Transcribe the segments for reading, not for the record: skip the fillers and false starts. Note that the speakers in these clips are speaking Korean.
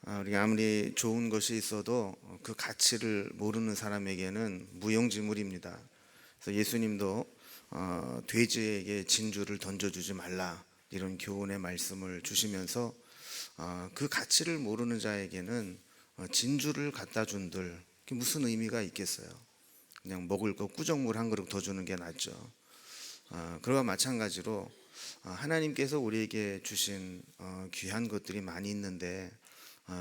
우리가 아무리 좋은 것이 있어도 그 가치를 모르는 사람에게는 무용지물입니다. 그래서 예수님도 돼지에게 진주를 던져주지 말라 이런 교훈의 말씀을 주시면서 그 가치를 모르는 자에게는 진주를 갖다 준들 그게 무슨 의미가 있겠어요. 그냥 먹을 거 꾸정물 한 그릇 더 주는 게 낫죠. 그와 마찬가지로 하나님께서 우리에게 주신 귀한 것들이 많이 있는데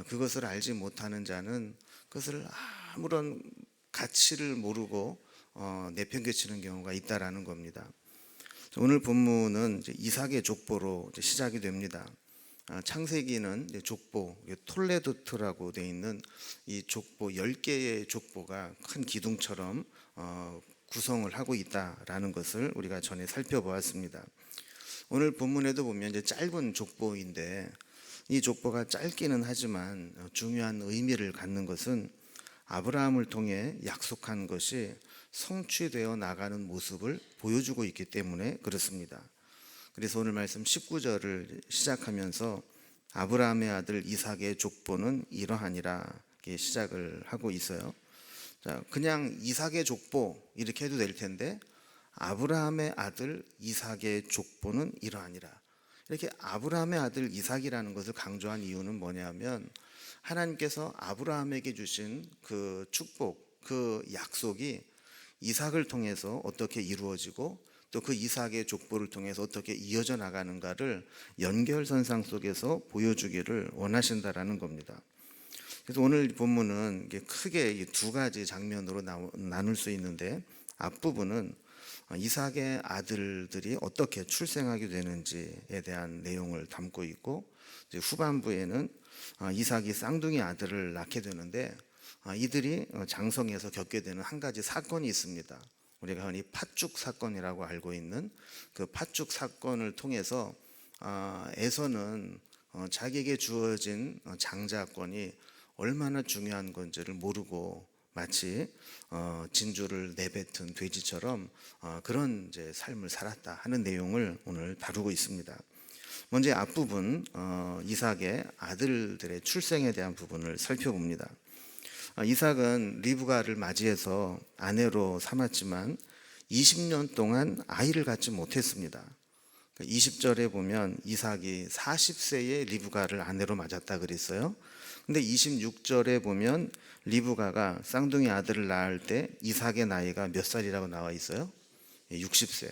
그것을 알지 못하는 자는 그것을 아무런 가치를 모르고 내팽개치는 경우가 있다라는 겁니다. 오늘 본문은 이제 이삭의 족보로 이제 시작이 됩니다. 창세기는 이제 족보, 톨레도트라고 되어 있는 이 족보 10개의 족보가 큰 기둥처럼 구성을 하고 있다라는 것을 우리가 전에 살펴보았습니다. 오늘 본문에도 보면 이제 짧은 족보인데 이 족보가 짧기는 하지만 중요한 의미를 갖는 것은 아브라함을 통해 약속한 것이 성취되어 나가는 모습을 보여주고 있기 때문에 그렇습니다. 그래서 오늘 말씀 19절을 시작하면서 아브라함의 아들 이삭의 족보는 이러하니라 이렇게 시작을 하고 있어요. 자, 그냥 이삭의 족보 이렇게 해도 될 텐데 아브라함의 아들 이삭의 족보는 이러하니라. 이렇게 아브라함의 아들 이삭이라는 것을 강조한 이유는 뭐냐면 하나님께서 아브라함에게 주신 그 축복, 그 약속이 이삭을 통해서 어떻게 이루어지고 또 그 이삭의 족보를 통해서 어떻게 이어져 나가는가를 연결선상 속에서 보여주기를 원하신다라는 겁니다. 그래서 오늘 본문은 크게 두 가지 장면으로 나눌 수 있는데 앞부분은 이삭의 아들들이 어떻게 출생하게 되는지에 대한 내용을 담고 있고 이제 후반부에는 이삭이 쌍둥이 아들을 낳게 되는데 이들이 장성에서 겪게 되는 한 가지 사건이 있습니다. 우리가 흔히 팥죽 사건이라고 알고 있는 그 팥죽 사건을 통해서 에서는 자기에게 주어진 장자권이 얼마나 중요한 건지를 모르고 마치 진주를 내뱉은 돼지처럼 그런 이제 삶을 살았다 하는 내용을 오늘 다루고 있습니다. 먼저 앞부분 이삭의 아들들의 출생에 대한 부분을 살펴봅니다. 이삭은 리브가를 맞이해서 아내로 삼았지만 20년 동안 아이를 갖지 못했습니다. 20절에 보면 이삭이 40세에 리브가를 아내로 맞았다 그랬어요. 근데 26절에 보면 리브가가 쌍둥이 아들을 낳을 때 이삭의 나이가 몇 살이라고 나와 있어요? 60세.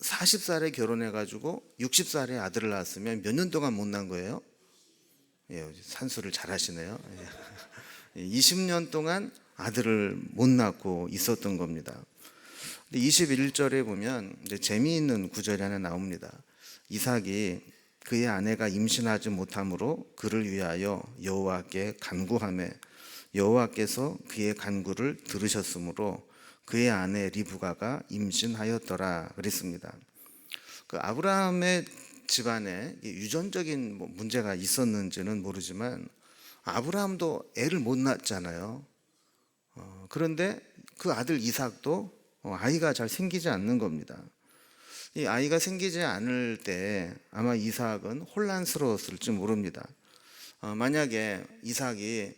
40살에 결혼해가지고 60살에 아들을 낳았으면 몇 년 동안 못 낳은 거예요? 예, 산수를 잘 하시네요. 20년 동안 아들을 못 낳고 있었던 겁니다. 21절에 보면 이제 재미있는 구절이 하나 나옵니다. 이삭이 그의 아내가 임신하지 못함으로 그를 위하여 여호와께 간구하매 여호와께서 그의 간구를 들으셨으므로 그의 아내 리브가가 임신하였더라 그랬습니다. 그 아브라함의 집안에 유전적인 문제가 있었는지는 모르지만 아브라함도 애를 못 낳았잖아요. 그런데 그 아들 이삭도 아이가 잘 생기지 않는 겁니다. 이 아이가 생기지 않을 때 아마 이삭은 혼란스러웠을지 모릅니다. 만약에 이삭이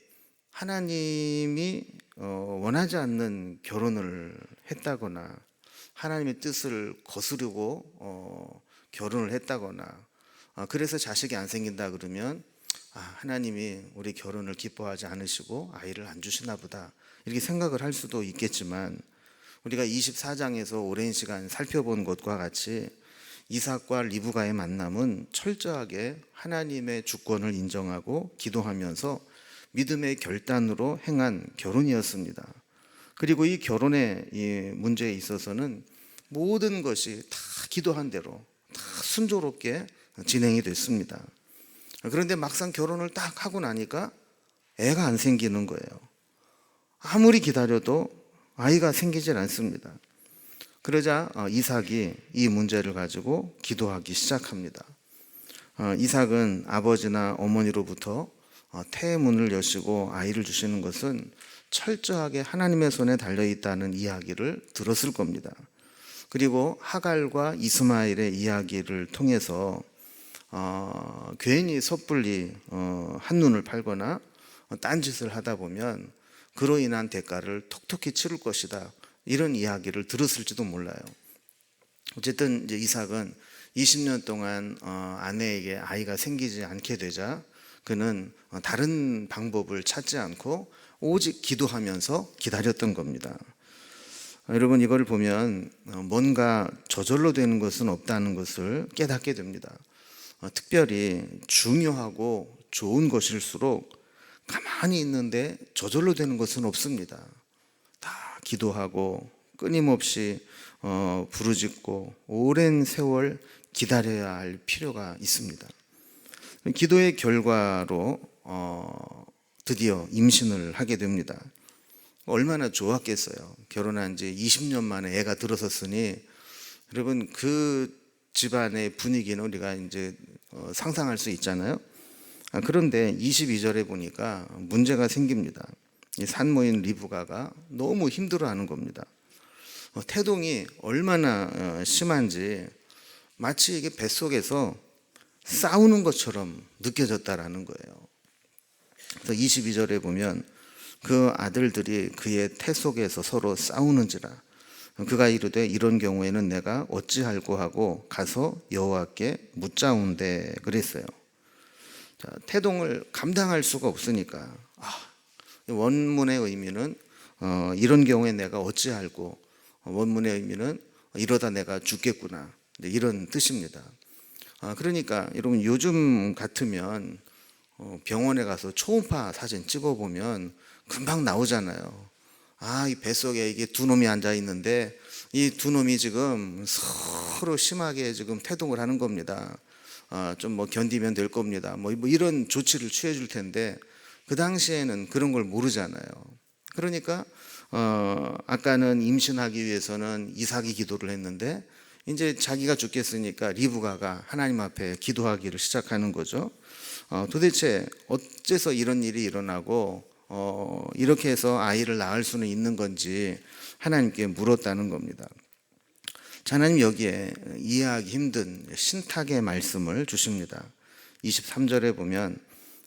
하나님이 원하지 않는 결혼을 했다거나 하나님의 뜻을 거스르고 결혼을 했다거나 그래서 자식이 안 생긴다 그러면 하나님이 우리 결혼을 기뻐하지 않으시고 아이를 안 주시나 보다 이렇게 생각을 할 수도 있겠지만 우리가 24장에서 오랜 시간 살펴본 것과 같이 이삭과 리브가의 만남은 철저하게 하나님의 주권을 인정하고 기도하면서 믿음의 결단으로 행한 결혼이었습니다. 그리고 이 결혼의 이 문제에 있어서는 모든 것이 다 기도한 대로 다 순조롭게 진행이 됐습니다. 그런데 막상 결혼을 딱 하고 나니까 애가 안 생기는 거예요. 아무리 기다려도 아이가 생기질 않습니다. 그러자 이삭이 이 문제를 가지고 기도하기 시작합니다. 이삭은 아버지나 어머니로부터 태문을 여시고 아이를 주시는 것은 철저하게 하나님의 손에 달려있다는 이야기를 들었을 겁니다. 그리고 하갈과 이스마엘의 이야기를 통해서 괜히 섣불리 한눈을 팔거나 딴짓을 하다 보면 그로 인한 대가를 톡톡히 치를 것이다, 이런 이야기를 들었을지도 몰라요. 어쨌든 이제 이삭은 20년 동안 아내에게 아이가 생기지 않게 되자 그는 다른 방법을 찾지 않고 오직 기도하면서 기다렸던 겁니다. 여러분, 이걸 보면 뭔가 저절로 되는 것은 없다는 것을 깨닫게 됩니다. 특별히 중요하고 좋은 것일수록 가만히 있는데 저절로 되는 것은 없습니다. 다 기도하고 끊임없이 부르짖고 오랜 세월 기다려야 할 필요가 있습니다. 기도의 결과로 드디어 임신을 하게 됩니다. 얼마나 좋았겠어요. 결혼한 지 20년 만에 애가 들어섰으니 여러분, 그 집안의 분위기는 우리가 이제 상상할 수 있잖아요. 그런데 22절에 보니까 문제가 생깁니다. 이 산모인 리브가가 너무 힘들어하는 겁니다. 태동이 얼마나 심한지 마치 이게 뱃속에서 싸우는 것처럼 느껴졌다라는 거예요. 그래서 22절에 보면 그 아들들이 그의 태 속에서 서로 싸우는지라 그가 이르되 이런 경우에는 내가 어찌할꼬 하고 가서 여호와께 묻자온대 그랬어요. 자, 태동을 감당할 수가 없으니까 원문의 의미는 이런 경우에 내가 어찌할꼬, 원문의 의미는 이러다 내가 죽겠구나, 이런 뜻입니다. 그러니까 여러분, 요즘 같으면 병원에 가서 초음파 사진 찍어보면 금방 나오잖아요. 이 뱃속에 이게 두 놈이 앉아 있는데 이 두 놈이 지금 서로 심하게 지금 태동을 하는 겁니다. 좀 뭐 견디면 될 겁니다. 뭐 이런 조치를 취해 줄 텐데 그 당시에는 그런 걸 모르잖아요. 그러니까 아까는 임신하기 위해서는 이삭이 기도를 했는데 이제 자기가 죽겠으니까 리브가가 하나님 앞에 기도하기를 시작하는 거죠. 도대체 어째서 이런 일이 일어나고 이렇게 해서 아이를 낳을 수는 있는 건지 하나님께 물었다는 겁니다. 자, 하나님 여기에 이해하기 힘든 신탁의 말씀을 주십니다. 23절에 보면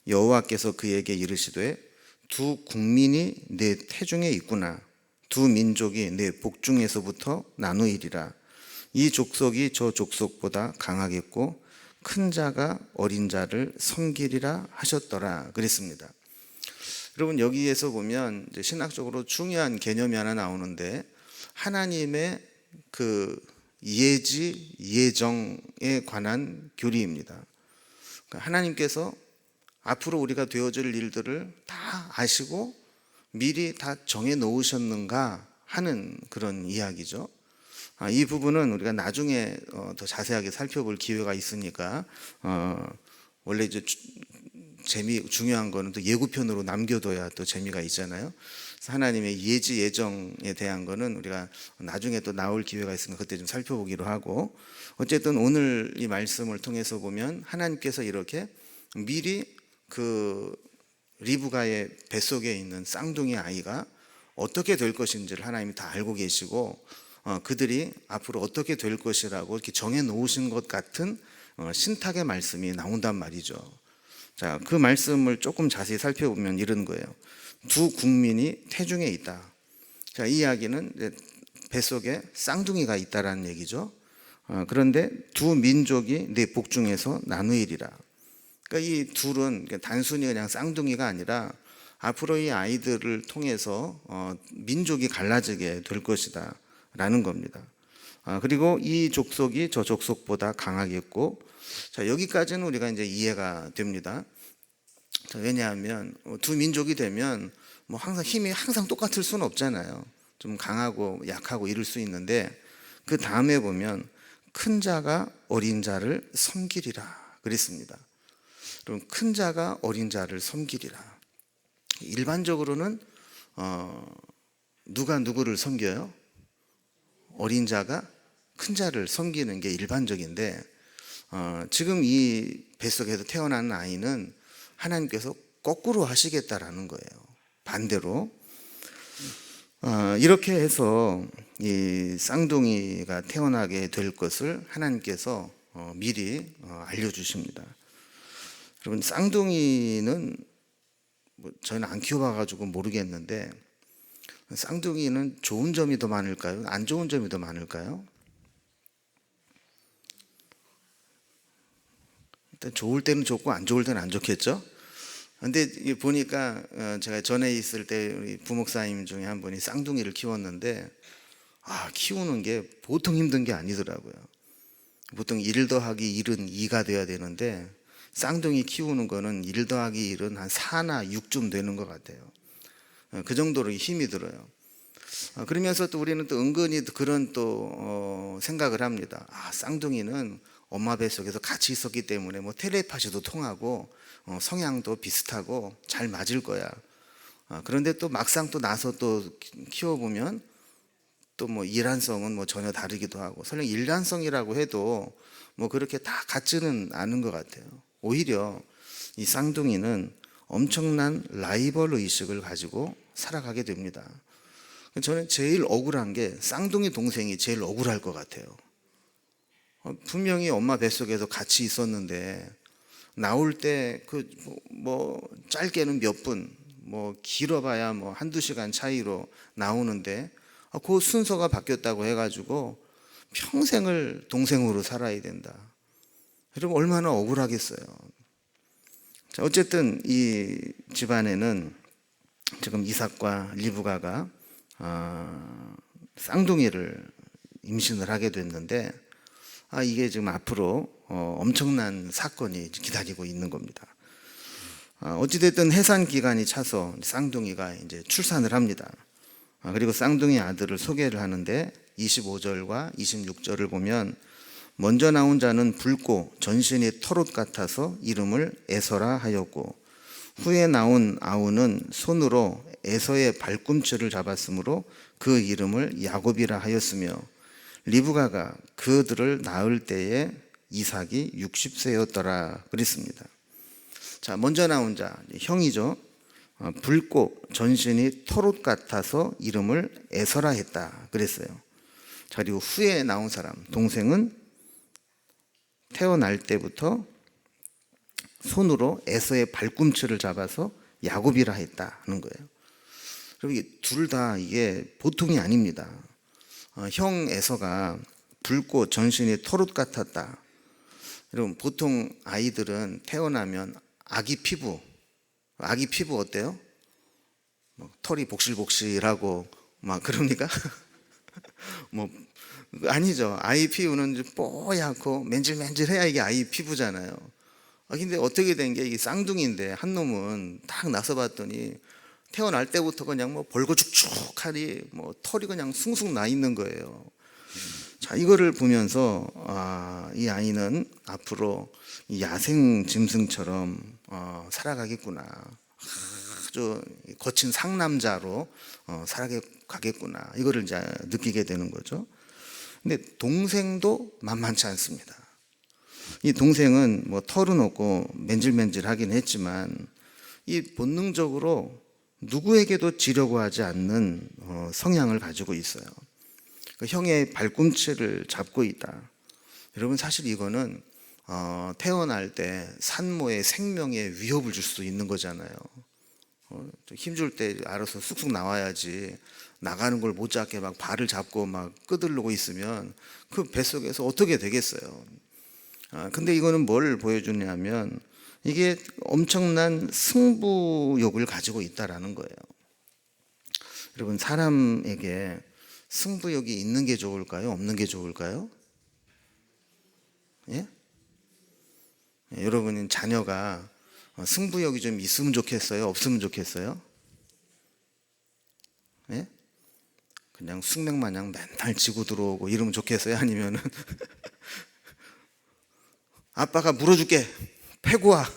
여호와께서 그에게 이르시되 두 국민이 내 태중에 있구나, 두 민족이 내 복중에서부터 나누이리라. 이 족속이 저 족속보다 강하겠고 큰 자가 어린 자를 섬기리라 하셨더라 그랬습니다. 여러분, 여기에서 보면 이제 신학적으로 중요한 개념이 하나 나오는데 하나님의 그 예지 예정에 관한 교리입니다. 그러니까 하나님께서 앞으로 우리가 되어질 일들을 다 아시고 미리 다 정해 놓으셨는가 하는 그런 이야기죠. 이 부분은 우리가 나중에 더 자세하게 살펴볼 기회가 있으니까 원래 이제 중요한 거는 또 예고편으로 남겨둬야 또 재미가 있잖아요. 그래서 하나님의 예지 예정에 대한 거는 우리가 나중에 또 나올 기회가 있으면 그때 좀 살펴보기로 하고, 어쨌든 오늘 이 말씀을 통해서 보면 하나님께서 이렇게 미리 그 리브가의 뱃속에 있는 쌍둥이 아이가 어떻게 될 것인지를 하나님이 다 알고 계시고 그들이 앞으로 어떻게 될 것이라고 이렇게 정해 놓으신 것 같은 신탁의 말씀이 나온단 말이죠. 자, 그 말씀을 조금 자세히 살펴보면 이런 거예요. 두 국민이 태중에 있다. 자, 이 이야기는 이제 뱃속에 쌍둥이가 있다라는 얘기죠. 그런데 두 민족이 내 복중에서 나누이리라. 그러니까 이 둘은 단순히 그냥 쌍둥이가 아니라 앞으로 이 아이들을 통해서 민족이 갈라지게 될 것이다 라는 겁니다. 그리고 이 족속이 저 족속보다 강하겠고, 자, 여기까지는 우리가 이제 이해가 됩니다. 자, 왜냐하면 두 민족이 되면 뭐 항상 힘이 항상 똑같을 수는 없잖아요. 좀 강하고 약하고 이럴 수 있는데 그 다음에 보면 큰 자가 어린 자를 섬기리라 그랬습니다. 그럼 큰 자가 어린 자를 섬기리라. 일반적으로는 누가 누구를 섬겨요? 어린 자가 큰 자를 섬기는 게 일반적인데 지금 이 뱃속에서 태어난 아이는 하나님께서 거꾸로 하시겠다라는 거예요. 반대로 이렇게 해서 이 쌍둥이가 태어나게 될 것을 하나님께서 미리 알려주십니다. 여러분, 쌍둥이는 저희는 안 키워봐가지고 모르겠는데, 쌍둥이는 좋은 점이 더 많을까요? 안 좋은 점이 더 많을까요? 일단 좋을 때는 좋고 안 좋을 때는 안 좋겠죠? 근데 보니까 제가 전에 있을 때 우리 부목사님 중에 한 분이 쌍둥이를 키웠는데, 키우는 게 보통 힘든 게 아니더라고요. 보통 1 더하기 1은 2가 돼야 되는데, 쌍둥이 키우는 거는 1 더하기 1은 한 4나 6쯤 되는 것 같아요. 그 정도로 힘이 들어요. 그러면서 또 우리는 또 은근히 그런 또 생각을 합니다. 쌍둥이는 엄마 뱃속에서 같이 있었기 때문에 뭐 텔레파시도 통하고 성향도 비슷하고 잘 맞을 거야. 그런데 또 막상 또 나서 또 키워보면 또 뭐 일란성은 뭐 전혀 다르기도 하고, 설령 일란성이라고 해도 뭐 그렇게 다 같지는 않은 것 같아요. 오히려 이 쌍둥이는 엄청난 라이벌 의식을 가지고 살아가게 됩니다. 저는 제일 억울한 게 쌍둥이 동생이 제일 억울할 것 같아요. 분명히 엄마 뱃속에서 같이 있었는데 나올 때 뭐 짧게는 몇 분, 뭐 길어봐야 뭐 한두 시간 차이로 나오는데 그 순서가 바뀌었다고 해가지고 평생을 동생으로 살아야 된다. 여러분, 얼마나 억울하겠어요. 자, 어쨌든 이 집안에는 지금 이삭과 리브가가 쌍둥이를 임신을 하게 됐는데, 이게 지금 앞으로 엄청난 사건이 기다리고 있는 겁니다. 어찌됐든 해산 기간이 차서 쌍둥이가 이제 출산을 합니다. 그리고 쌍둥이 아들을 소개를 하는데 25절과 26절을 보면, 먼저 나온 자는 붉고 전신이 털옷 같아서 이름을 에서라 하였고, 후에 나온 아우는 손으로 에서의 발꿈치를 잡았으므로 그 이름을 야곱이라 하였으며, 리브가가 그들을 낳을 때에 이삭이 60세였더라 그랬습니다. 자, 먼저 나온 자, 형이죠. 붉고 전신이 털옷 같아서 이름을 에서라 했다 그랬어요. 자, 그리고 후에 나온 사람, 동생은 태어날 때부터 손으로 에서의 발꿈치를 잡아서 야곱이라 했다는 거예요. 그리고 둘 다 이게 보통이 아닙니다. 형 에서가 붉고 전신이 털옷 같았다. 여러분, 보통 아이들은 태어나면 아기 피부 어때요? 털이 복실복실하고 막 그럽니까? 뭐 아니죠. 아이 피부는 뽀얗고 맨질맨질해야 이게 아이 피부잖아요. 근데 어떻게 된 게, 이게 쌍둥이인데 한 놈은 딱 나서 봤더니 태어날 때부터 그냥 뭐 벌거죽죽하니 뭐 털이 그냥 숭숭 나 있는 거예요. 자, 이거를 보면서 이 아이는 앞으로 야생 짐승처럼 살아가겠구나. 아주 거친 상남자로 살아가겠구나. 이거를 이제 느끼게 되는 거죠. 근데 동생도 만만치 않습니다. 이 동생은 뭐 털은 없고 맨질맨질하긴 했지만 이 본능적으로 누구에게도 지려고 하지 않는 성향을 가지고 있어요. 그 형의 발꿈치를 잡고 있다. 여러분, 사실 이거는 태어날 때 산모의 생명에 위협을 줄 수도 있는 거잖아요. 힘줄 때 알아서 쑥쑥 나와야지, 나가는 걸 못 잡게 막 발을 잡고 막 끄들르고 있으면 그 뱃속에서 어떻게 되겠어요. 근데 이거는 뭘 보여주냐면, 이게 엄청난 승부욕을 가지고 있다라는 거예요. 여러분, 사람에게 승부욕이 있는 게 좋을까요? 없는 게 좋을까요? 예? 여러분, 자녀가 승부욕이 좀 있으면 좋겠어요? 없으면 좋겠어요? 예? 그냥 숙명마냥 맨날 지고 들어오고 이러면 좋겠어요? 아니면은 아빠가 물어줄게, 패고 와,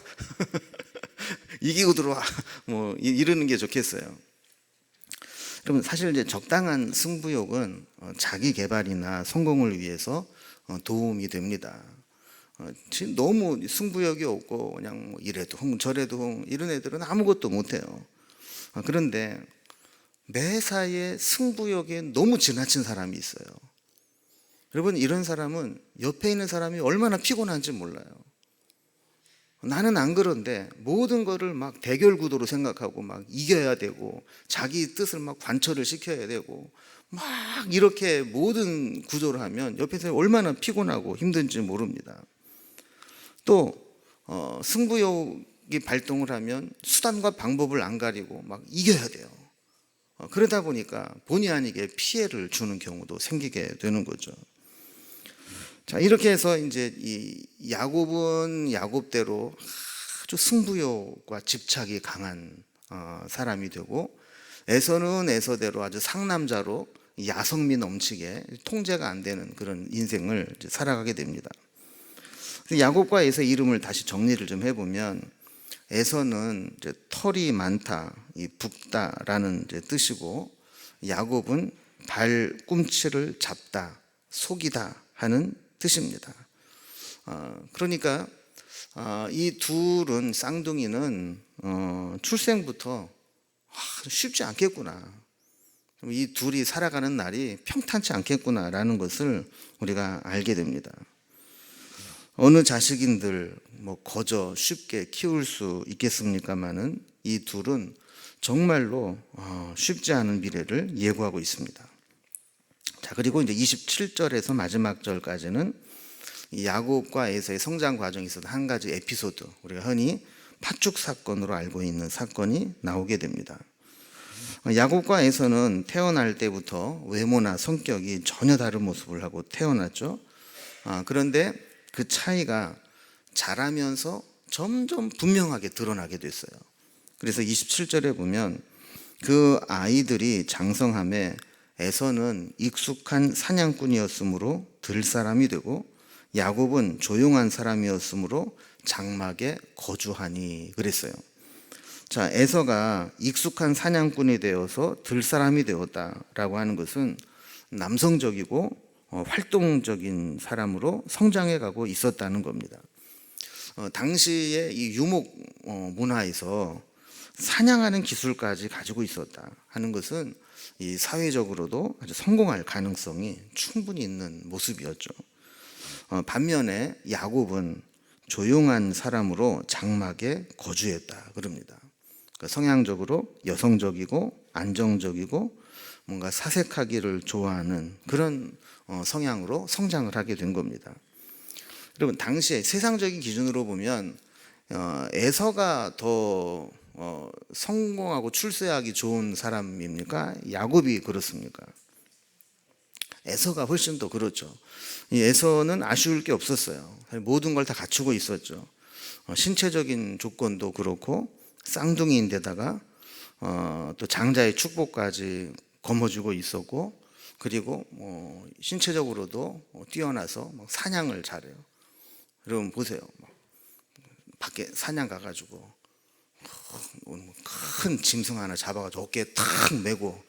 이기고 들어와, 뭐 이러는 게 좋겠어요? 여러분, 사실 이제 적당한 승부욕은 자기 개발이나 성공을 위해서 도움이 됩니다. 지금 너무 승부욕이 없고 그냥 뭐 이래도 흥 저래도 흥 이런 애들은 아무것도 못해요. 그런데 매사에 승부욕에 너무 지나친 사람이 있어요. 여러분, 이런 사람은 옆에 있는 사람이 얼마나 피곤한지 몰라요. 나는 안 그런데 모든 거를 막 대결 구도로 생각하고 막 이겨야 되고 자기 뜻을 막 관철을 시켜야 되고 막 이렇게 모든 구조를 하면 옆에서 얼마나 피곤하고 힘든지 모릅니다. 또 승부욕이 발동을 하면 수단과 방법을 안 가리고 막 이겨야 돼요. 그러다 보니까 본의 아니게 피해를 주는 경우도 생기게 되는 거죠. 자, 이렇게 해서 이제 이 야곱은 야곱대로 아주 승부욕과 집착이 강한 사람이 되고, 에서는 에서대로 아주 상남자로 야성미 넘치게 통제가 안 되는 그런 인생을 살아가게 됩니다. 야곱과 에서 이름을 다시 정리를 좀 해보면, 에서는 이제 털이 많다, 붓다라는 이제 뜻이고, 야곱은 발꿈치를 잡다, 속이다 하는 뜻입니다. 그러니까 이 둘은, 쌍둥이는 출생부터 쉽지 않겠구나, 이 둘이 살아가는 날이 평탄치 않겠구나라는 것을 우리가 알게 됩니다. 어느 자식인들 거저 쉽게 키울 수 있겠습니까마는 이 둘은 정말로 쉽지 않은 미래를 예고하고 있습니다. 자, 그리고 이제 27절에서 마지막 절까지는 이 야곱과 에서의 성장 과정에 있어서 한 가지 에피소드, 우리가 흔히 팥죽 사건으로 알고 있는 사건이 나오게 됩니다. 야곱과 에서는 태어날 때부터 외모나 성격이 전혀 다른 모습을 하고 태어났죠. 그런데 그 차이가 자라면서 점점 분명하게 드러나게 됐어요. 그래서 27절에 보면 그 아이들이 장성함에 에서는 익숙한 사냥꾼이었으므로 들사람이 되고 야곱은 조용한 사람이었으므로 장막에 거주하니 그랬어요. 자, 에서가 익숙한 사냥꾼이 되어서 들사람이 되었다라고 하는 것은 남성적이고 활동적인 사람으로 성장해 가고 있었다는 겁니다. 당시에 이 유목 문화에서 사냥하는 기술까지 가지고 있었다 하는 것은 이 사회적으로도 아주 성공할 가능성이 충분히 있는 모습이었죠. 반면에 야곱은 조용한 사람으로 장막에 거주했다 그럽니다. 그러니까 성향적으로 여성적이고 안정적이고 뭔가 사색하기를 좋아하는 그런 성향으로 성장을 하게 된 겁니다. 여러분, 당시에 세상적인 기준으로 보면 에서가 더 성공하고 출세하기 좋은 사람입니까? 야곱이 그렇습니까? 에서가 훨씬 더 그렇죠. 이 에서는 아쉬울 게 없었어요. 모든 걸 다 갖추고 있었죠. 신체적인 조건도 그렇고 쌍둥이인데다가 또 장자의 축복까지 거머쥐고 있었고, 그리고 신체적으로도 뛰어나서 사냥을 잘해요. 여러분 보세요. 밖에 사냥 가가지고 큰 짐승 하나 잡아가지고 어깨에 탁 메고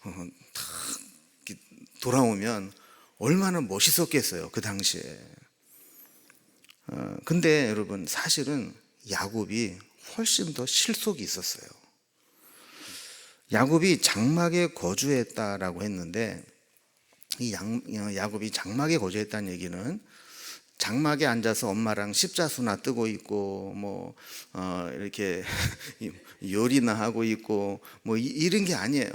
탁 돌아오면 얼마나 멋있었겠어요, 그 당시에. 근데 여러분, 사실은 야곱이 훨씬 더 실속이 있었어요. 야곱이 장막에 거주했다라고 했는데, 이 야곱이 장막에 거주했다는 얘기는 장막에 앉아서 엄마랑 십자수나 뜨고 있고 이렇게 요리나 하고 있고 이런 게 아니에요.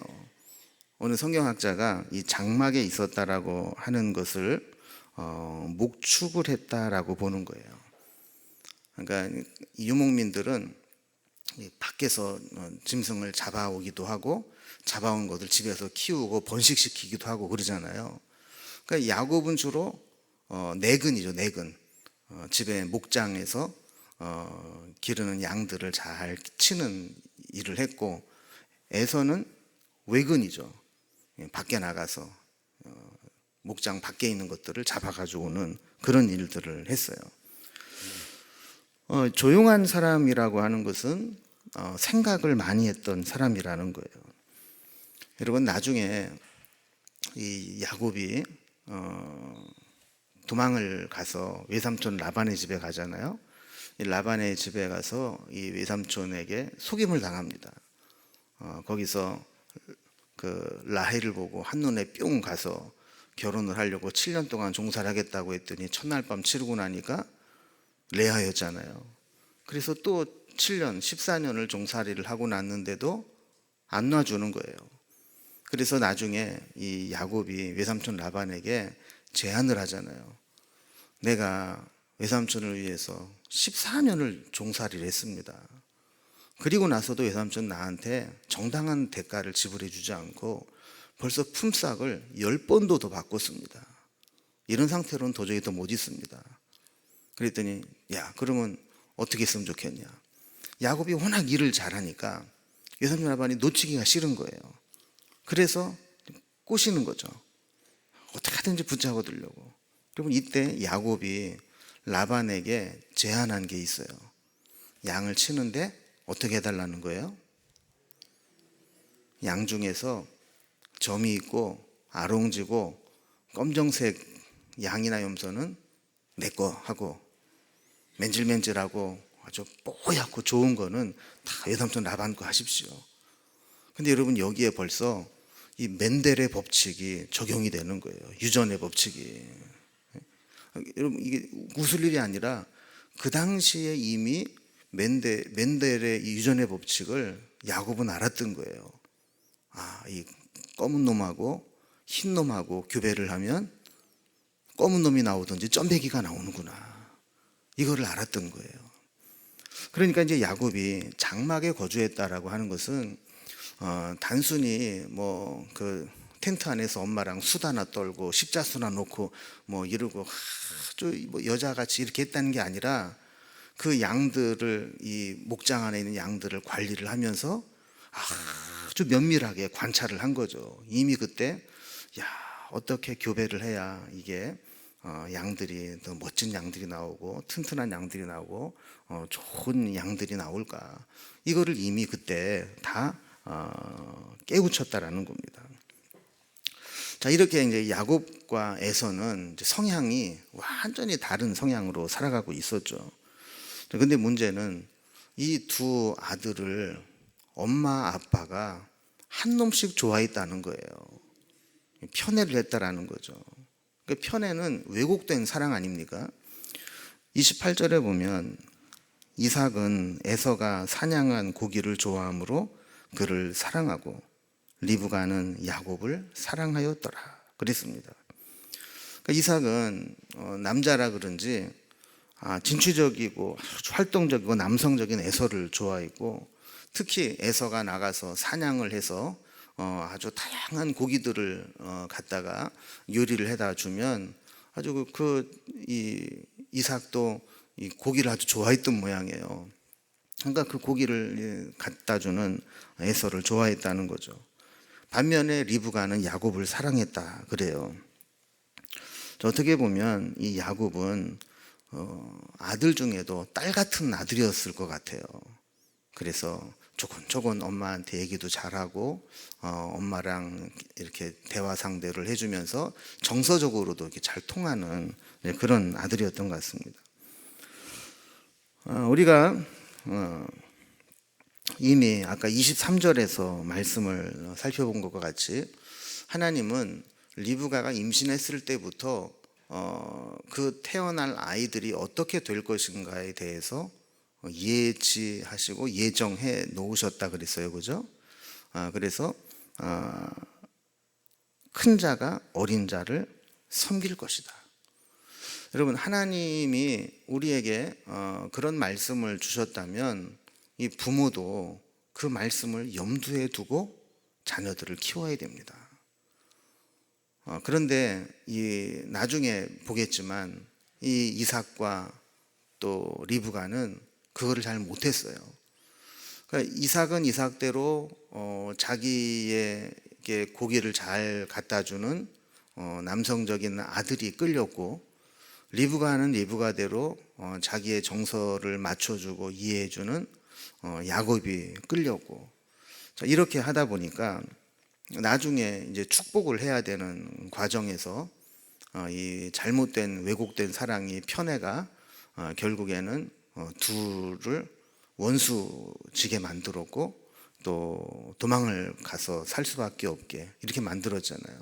어느 성경학자가 이 장막에 있었다라고 하는 것을 목축을 했다라고 보는 거예요. 그러니까 유목민들은 밖에서 짐승을 잡아오기도 하고 잡아온 것을 집에서 키우고 번식시키기도 하고 그러잖아요. 그러니까 야곱은 주로 내근이죠, 내근. 집에 목장에서 기르는 양들을 잘 치는 일을 했고, 에서는 외근이죠. 밖에 나가서 목장 밖에 있는 것들을 잡아가지고 오는 그런 일들을 했어요. 조용한 사람이라고 하는 것은 생각을 많이 했던 사람이라는 거예요. 여러분, 나중에 이 야곱이 도망을 가서 외삼촌 라반의 집에 가잖아요. 이 라반의 집에 가서 이 외삼촌에게 속임을 당합니다. 거기서 그 라헬을 보고 한눈에 뿅 가서 결혼을 하려고 7년 동안 종사를 하겠다고 했더니 첫날 밤 치르고 나니까 레아였잖아요. 그래서 또 7년, 14년을 종살이를 하고 났는데도 안 놔주는 거예요. 그래서 나중에 이 야곱이 외삼촌 라반에게 제안을 하잖아요. 내가 외삼촌을 위해서 14년을 종살이를 했습니다. 그리고 나서도 외삼촌 나한테 정당한 대가를 지불해 주지 않고 벌써 품삯을 10번도 더 바꿨습니다. 이런 상태로는 도저히 더 못 있습니다. 그랬더니 야, 그러면 어떻게 했으면 좋겠냐. 야곱이 워낙 일을 잘하니까 외삼촌 라반이 놓치기가 싫은 거예요. 그래서 꼬시는 거죠. 어떻게 하든지 붙잡아 두려고. 그러면 이때 야곱이 라반에게 제안한 게 있어요. 양을 치는데 어떻게 해달라는 거예요? 양 중에서 점이 있고 아롱지고 검정색 양이나 염소는 내 거 하고, 맨질맨질하고 아주 뽀얗고 좋은 거는 다 외삼촌 라반 거 하십시오. 근데 여러분, 여기에 벌써 이 멘델의 법칙이 적용이 되는 거예요. 유전의 법칙이. 여러분, 이게 웃을 일이 아니라 그 당시에 이미 멘델의 이 유전의 법칙을 야곱은 알았던 거예요. 아, 이 검은 놈하고 흰 놈하고 교배를 하면 검은 놈이 나오든지 점배기가 나오는구나. 이거를 알았던 거예요. 그러니까 이제 야곱이 장막에 거주했다라고 하는 것은 단순히 뭐 그 텐트 안에서 엄마랑 수다나 떨고 십자수나 놓고 뭐 이러고 아주 뭐 여자같이 이렇게 했다는 게 아니라 그 양들을, 이 목장 안에 있는 양들을 관리를 하면서 아주 면밀하게 관찰을 한 거죠. 이미 그때 야, 어떻게 교배를 해야 이게 양들이 더 멋진 양들이 나오고 튼튼한 양들이 나오고 좋은 양들이 나올까, 이거를 이미 그때 다 깨우쳤다라는 겁니다. 자, 이렇게 이제 야곱과 에서는 이제 성향이 완전히 다른 성향으로 살아가고 있었죠. 근데 문제는 이 두 아들을 엄마 아빠가 한 놈씩 좋아했다는 거예요. 편애를 했다라는 거죠. 그 편애는 왜곡된 사랑 아닙니까? 28절에 보면 이삭은 에서가 사냥한 고기를 좋아하므로 그를 사랑하고 리브가는 야곱을 사랑하였더라 그랬습니다. 그러니까 이삭은 남자라 그런지 진취적이고 활동적이고 남성적인 에서를 좋아했고, 특히 에서가 나가서 사냥을 해서 아주 다양한 고기들을 갖다가 요리를 해다 주면 아주 이 이삭도 이 고기를 아주 좋아했던 모양이에요. 그러니까 그 고기를 갖다 주는 에서를 좋아했다는 거죠. 반면에 리브가는 야곱을 사랑했다 그래요. 어떻게 보면 이 야곱은 아들 중에도 딸 같은 아들이었을 것 같아요. 그래서 조곤조곤 엄마한테 얘기도 잘하고 엄마랑 이렇게 대화 상대를 해주면서 정서적으로도 이렇게 잘 통하는 그런 아들이었던 것 같습니다. 우리가 이미 아까 23절에서 말씀을 살펴본 것과 같이 하나님은 리브가가 임신했을 때부터 그 태어날 아이들이 어떻게 될 것인가에 대해서 예지하시고 예정해 놓으셨다 그랬어요. 그죠? 그래서 큰 자가 어린 자를 섬길 것이다. 여러분, 하나님이 우리에게 그런 말씀을 주셨다면 이 부모도 그 말씀을 염두에 두고 자녀들을 키워야 됩니다. 그런데 나중에 보겠지만 이 이삭과 또 리브가는 그거를 잘 못했어요. 그러니까 이삭은 이삭대로 자기에게 고기를 잘 갖다 주는 남성적인 아들이 끌렸고, 리브가는 리브가대로 자기의 정서를 맞춰주고 이해해주는 야곱이 끌렸고, 자, 이렇게 하다 보니까 나중에 이제 축복을 해야 되는 과정에서 이 잘못된 왜곡된 사랑이, 편애가 결국에는 둘을 원수지게 만들었고 또 도망을 가서 살 수밖에 없게 이렇게 만들었잖아요.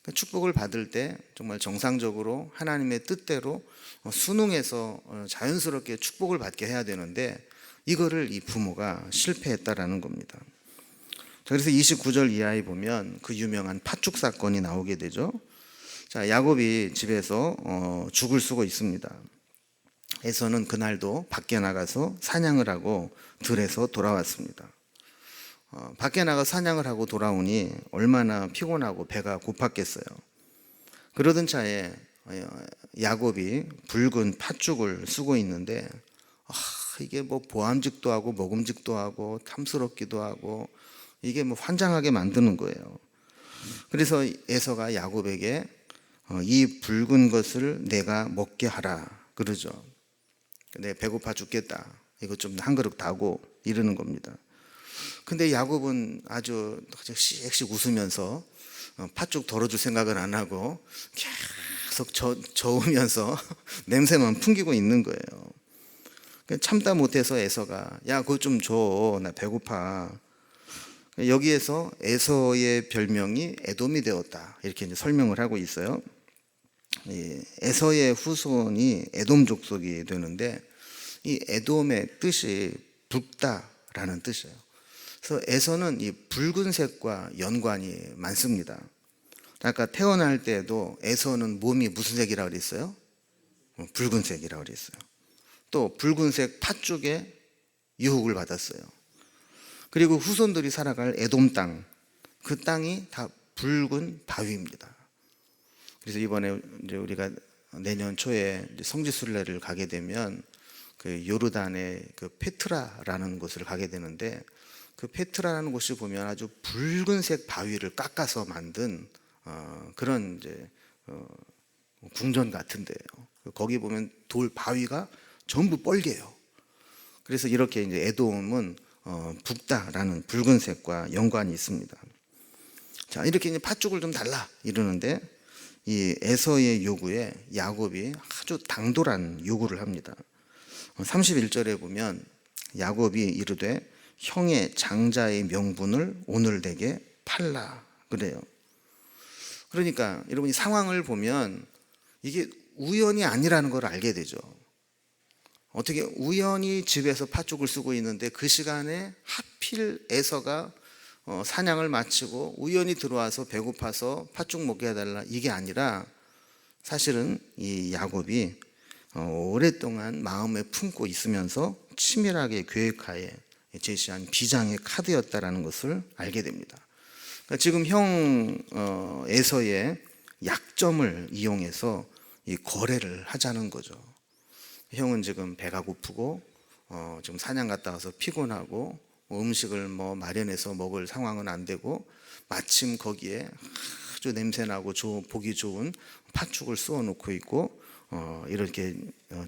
그러니까 축복을 받을 때 정말 정상적으로 하나님의 뜻대로 순응해서 자연스럽게 축복을 받게 해야 되는데 이거를 이 부모가 실패했다라는 겁니다. 자, 그래서 29절 이하에 보면 그 유명한 팥죽 사건이 나오게 되죠. 자, 야곱이 집에서 죽을 쓰고 있습니다. 에서는 그날도 밖에 나가서 사냥을 하고 들에서 돌아왔습니다. 밖에 나가 사냥을 하고 돌아오니 얼마나 피곤하고 배가 고팠겠어요. 그러던 차에 야곱이 붉은 팥죽을 쓰고 있는데 이게 뭐 보암직도 하고 먹음직도 하고 탐스럽기도 하고 이게 뭐 환장하게 만드는 거예요. 그래서 에서가 야곱에게 이 붉은 것을 내가 먹게 하라 그러죠. 내가 배고파 죽겠다. 이거 좀 한 그릇 다고 이러는 겁니다. 근데 야곱은 아주 씩씩 웃으면서 팥죽 덜어줄 생각은 안 하고 계속 저으면서 냄새만 풍기고 있는 거예요. 참다 못해서 에서가 야 그거 좀 줘. 나 배고파. 여기에서 에서의 별명이 에돔이 되었다. 이렇게 이제 설명을 하고 있어요. 에서의 후손이 에돔 족속이 되는데 이 에돔의 뜻이 붉다라는 뜻이에요. 그래서 에서는 이 붉은색과 연관이 많습니다. 아까 태어날 때도 에서는 몸이 무슨 색이라고 그랬어요? 붉은색이라고 그랬어요. 또 붉은색 팥죽에 유혹을 받았어요. 그리고 후손들이 살아갈 에돔 땅, 그 땅이 다 붉은 바위입니다. 그래서 이번에 이제 우리가 내년 초에 성지순례를 가게 되면 그 요르단의 그 페트라라는 곳을 가게 되는데 그 페트라라는 곳이 보면 아주 붉은색 바위를 깎아서 만든 그런 이제 궁전 같은데요. 거기 보면 돌 바위가 전부 뻘개요. 그래서 이렇게 이제 에돔은 붉다라는 붉은색과 연관이 있습니다. 자, 이렇게 이제 팥죽을 좀 달라 이러는데 이 에서의 요구에 야곱이 아주 당돌한 요구를 합니다. 31절에 보면 야곱이 이르되 형의 장자의 명분을 오늘 내게 팔라 그래요. 그러니까 여러분이 상황을 보면 이게 우연이 아니라는 걸 알게 되죠. 어떻게 우연히 집에서 팥죽을 쓰고 있는데 그 시간에 하필 에서가 사냥을 마치고 우연히 들어와서 배고파서 팥죽 먹게 해달라 이게 아니라 사실은 이 야곱이 오랫동안 마음에 품고 있으면서 치밀하게 계획하에 제시한 비장의 카드였다라는 것을 알게 됩니다. 그러니까 지금 형 에서의 약점을 이용해서 이 거래를 하자는 거죠. 형은 지금 배가 고프고 지금 사냥 갔다 와서 피곤하고 음식을 뭐 마련해서 먹을 상황은 안 되고 마침 거기에 아주 냄새나고 보기 좋은 팥죽을 쏘아 놓고 있고 이렇게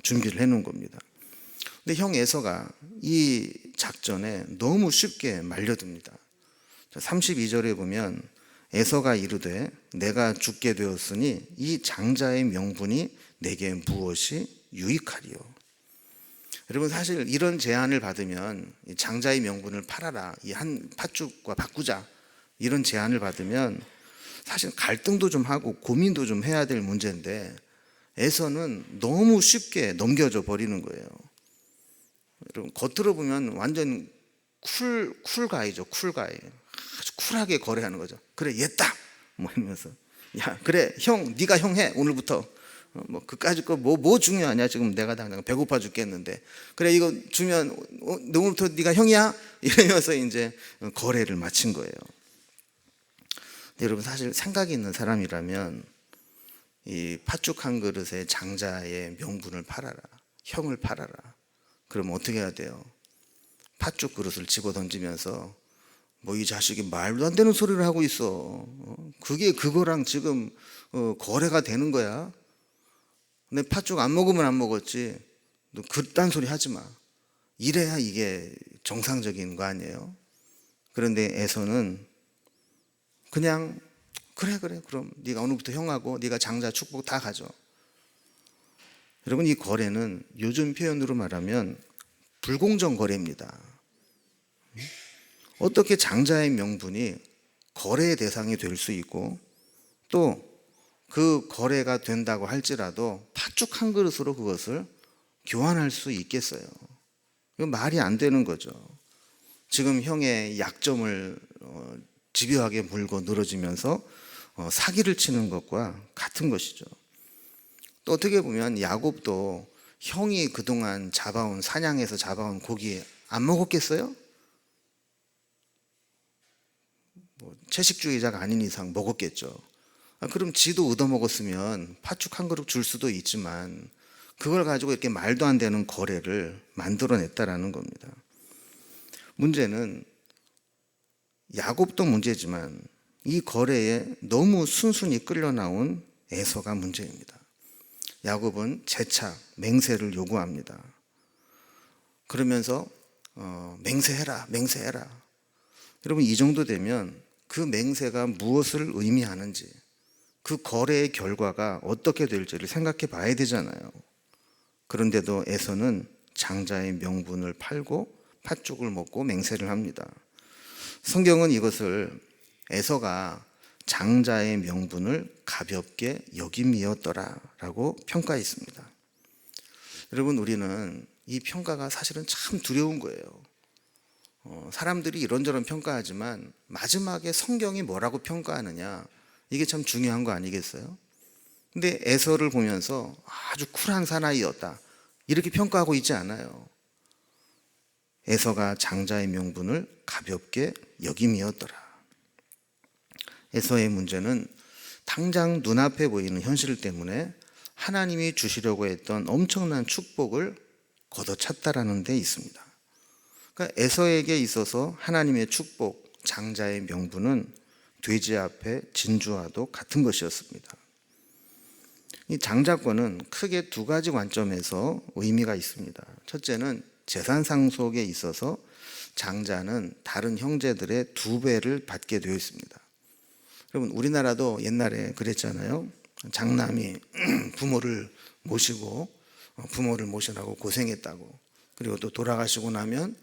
준비를 해 놓은 겁니다. 근데 형 에서가 이 작전에 너무 쉽게 말려듭니다. 32절에 보면 에서가 이르되 내가 죽게 되었으니 이 장자의 명분이 내게 무엇이 유익하리요. 여러분 사실 이런 제안을 받으면 장자의 명분을 팔아라 이 한 팥죽과 바꾸자 이런 제안을 받으면 사실 갈등도 좀 하고 고민도 좀 해야 될 문제인데 에서는 너무 쉽게 넘겨져 버리는 거예요. 여러분 겉으로 보면 완전 쿨가이죠. 쿨가이. 아주 쿨하게 거래하는 거죠. 그래 얘다 뭐 이러면서 야 그래 형 네가 형 해 오늘부터 뭐 그까짓 거 뭐 중요하냐 지금 내가 당장 배고파 죽겠는데 그래 이거 주면 오늘부터 네가 형이야 이러면서 이제 거래를 마친 거예요. 근데 여러분 사실 생각이 있는 사람이라면 이 팥죽 한 그릇에 장자의 명분을 팔아라 형을 팔아라 그러면 어떻게 해야 돼요? 팥죽 그릇을 집어 던지면서 뭐 이 자식이 말도 안 되는 소리를 하고 있어. 그게 그거랑 지금 거래가 되는 거야. 근데 팥죽 안 먹으면 안 먹었지. 너 그딴 소리 하지 마. 이래야 이게 정상적인 거 아니에요? 그런데 에서는 그냥 그래 그럼 네가 오늘부터 형하고 네가 장자 축복 다 가져. 여러분 이 거래는 요즘 표현으로 말하면 불공정 거래입니다. 어떻게 장자의 명분이 거래의 대상이 될 수 있고 또 그 거래가 된다고 할지라도 팥죽 한 그릇으로 그것을 교환할 수 있겠어요? 이건 말이 안 되는 거죠. 지금 형의 약점을 집요하게 물고 늘어지면서 사기를 치는 것과 같은 것이죠. 또 어떻게 보면 야곱도 형이 그동안 사냥해서 잡아온 고기 안 먹었겠어요? 채식주의자가 아닌 이상 먹었겠죠. 그럼 지도 얻어먹었으면 팥죽 한 그릇 줄 수도 있지만 그걸 가지고 이렇게 말도 안 되는 거래를 만들어냈다라는 겁니다. 문제는 야곱도 문제지만 이 거래에 너무 순순히 끌려 나온 에서가 문제입니다. 야곱은 재차 맹세를 요구합니다. 그러면서 맹세해라. 여러분, 이 정도 되면 그 맹세가 무엇을 의미하는지, 그 거래의 결과가 어떻게 될지를 생각해 봐야 되잖아요. 그런데도 에서는 장자의 명분을 팔고 팥죽을 먹고 맹세를 합니다. 성경은 이것을 에서가 장자의 명분을 가볍게 여김이었더라 라고 평가했습니다. 여러분, 우리는 이 평가가 사실은 참 두려운 거예요. 사람들이 이런저런 평가하지만 마지막에 성경이 뭐라고 평가하느냐, 이게 참 중요한 거 아니겠어요? 근데 에서를 보면서 아주 쿨한 사나이였다 이렇게 평가하고 있지 않아요. 에서가 장자의 명분을 가볍게 여김이었더라. 에서의 문제는 당장 눈앞에 보이는 현실 때문에 하나님이 주시려고 했던 엄청난 축복을 걷어찼다라는 데 있습니다. 그러니까 에서에게 있어서 하나님의 축복, 장자의 명분은 돼지 앞에 진주와도 같은 것이었습니다. 이 장자권은 크게 두 가지 관점에서 의미가 있습니다. 첫째는 재산 상속에 있어서 장자는 다른 형제들의 2배를 받게 되어 있습니다. 여러분, 우리나라도 옛날에 그랬잖아요. 장남이 부모를 모시라고 고생했다고, 그리고 또 돌아가시고 나면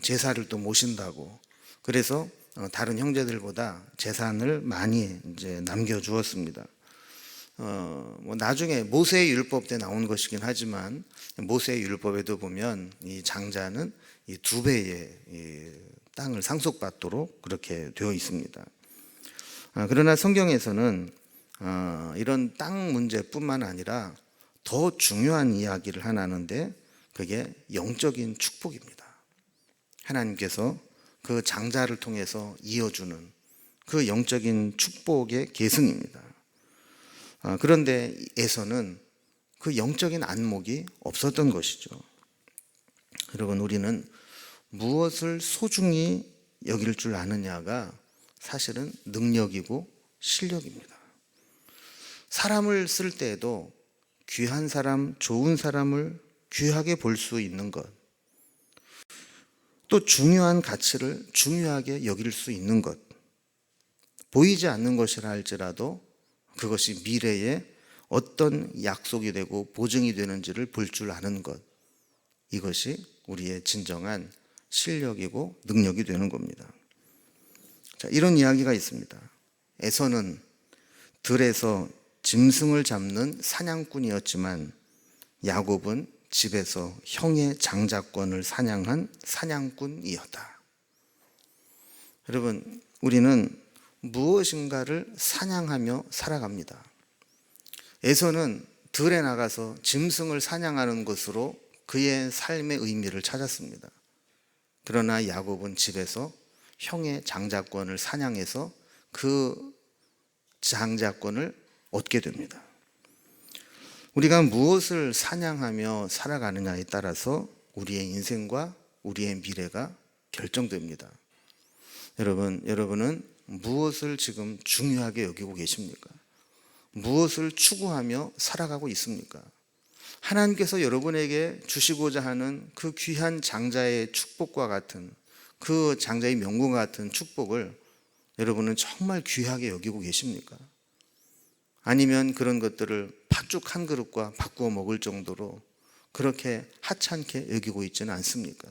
제사를 또 모신다고, 그래서 다른 형제들보다 재산을 많이 이제 남겨주었습니다. 나중에 모세의 율법 때 나온 것이긴 하지만 모세의 율법에도 보면 이 장자는 이 2배의 이 땅을 상속받도록 그렇게 되어 있습니다. 그러나 성경에서는 이런 땅 문제뿐만 아니라 더 중요한 이야기를 하나 하는데, 그게 영적인 축복입니다. 하나님께서 그 장자를 통해서 이어주는 그 영적인 축복의 계승입니다. 그런데 에서는 그 영적인 안목이 없었던 것이죠. 여러분, 우리는 무엇을 소중히 여길 줄 아느냐가 사실은 능력이고 실력입니다. 사람을 쓸 때에도 귀한 사람, 좋은 사람을 귀하게 볼 수 있는 것, 또 중요한 가치를 중요하게 여길 수 있는 것, 보이지 않는 것이라 할지라도 그것이 미래에 어떤 약속이 되고 보증이 되는지를 볼 줄 아는 것, 이것이 우리의 진정한 실력이고 능력이 되는 겁니다. 자, 이런 이야기가 있습니다. 에서는 들에서 짐승을 잡는 사냥꾼이었지만 야곱은 집에서 형의 장자권을 사냥한 사냥꾼이었다. 여러분, 우리는 무엇인가를 사냥하며 살아갑니다. 에서는 들에 나가서 짐승을 사냥하는 것으로 그의 삶의 의미를 찾았습니다. 그러나 야곱은 집에서 형의 장자권을 사냥해서 그 장자권을 얻게 됩니다. 우리가 무엇을 사냥하며 살아가느냐에 따라서 우리의 인생과 우리의 미래가 결정됩니다. 여러분은 무엇을 지금 중요하게 여기고 계십니까? 무엇을 추구하며 살아가고 있습니까? 하나님께서 여러분에게 주시고자 하는 그 귀한 장자의 축복과 같은, 그 장자의 명분과 같은 축복을 여러분은 정말 귀하게 여기고 계십니까? 아니면 그런 것들을 팥죽 한 그릇과 바꾸어 먹을 정도로 그렇게 하찮게 여기고 있지는 않습니까?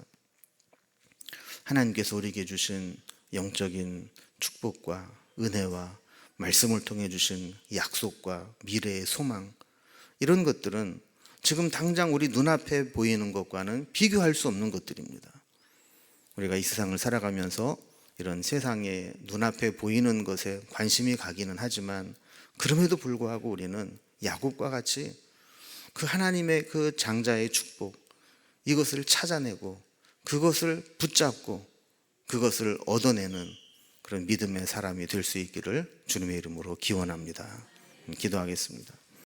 하나님께서 우리에게 주신 영적인 축복과 은혜와 말씀을 통해 주신 약속과 미래의 소망, 이런 것들은 지금 당장 우리 눈앞에 보이는 것과는 비교할 수 없는 것들입니다. 우리가 이 세상을 살아가면서 이런 세상의 눈앞에 보이는 것에 관심이 가기는 하지만, 그럼에도 불구하고 우리는 야곱과 같이 그 하나님의 그 장자의 축복, 이것을 찾아내고 그것을 붙잡고 그것을 얻어내는 그런 믿음의 사람이 될 수 있기를 주님의 이름으로 기원합니다. 기도하겠습니다.